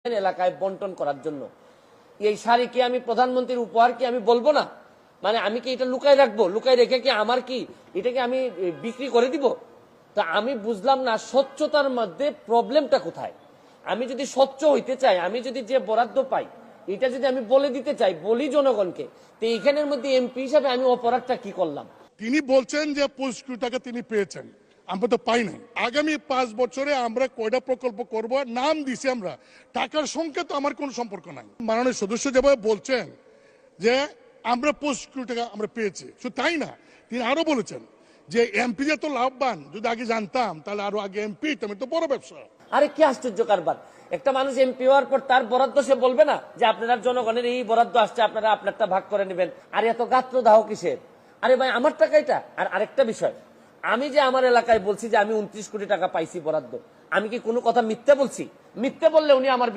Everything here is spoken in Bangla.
এলাকায় বন্টন করার জন্য। এই শাড়ি কি আমি প্রধানমন্ত্রীর উপহার কি আমি বলবো না? মানে আমি কি এটা লুকায় রাখবো? লুকায় রেখে কি আমার কি এটাকে আমি বিক্রি করে দিব? তা আমি বুঝলাম না স্বচ্ছতার মধ্যে প্রবলেমটা কোথায়। আমি যদি স্বচ্ছ হইতে চাই, আমি যদি যে বরাদ্দ পাই এটা যদি আমি বলে দিতে চাই, বলি জনগণকে, তো এইখানের মধ্যে এমপি হিসাবে আমি অপরাধটা কি করলাম? তিনি বলছেন যে 25 কোটি টাকা তিনি পেয়েছেন, আমরা তো পাই নাই। আগামী 5 বছরে আমরা কয়টা প্রকল্প করব নাম দিছি, আমরা টাকার সঙ্গে তো আমার কোনো সম্পর্ক নাই। মাননীয় সদস্য যেভাবে বলছেন যে আমরা 25 কোটি টাকা আমরা পেয়েছি, শুধু তাই না, তিনি আরো বলেছেন যে এমপি যে তো লাভবান, যদি আগে জানতাম তাহলে আরো আগে এমপি তুমি তো বড় ব্যবসা। আরে কি আশ্চর্য কারবার! একটা মানুষ এমপি হওয়ার পর তার বরাদ্দ সে বলবে না যে আপনারা জনগণের এই বরাদ্দ আসছে, আপনারা আপনারটা ভাগ করে নেবেন? আর এত গাত্র দাহ কিসের? আরে ভাই আমার টাকা এটা। আর আরেকটা বিষয়, আমি যে আমার এলাকায় বলছি যে আমি 29 কোটি টাকা পাইছি বরাদ্দ, আমি কি কোনো কথা মিথ্যে বলছি? মিথ্যে বললে উনি আমার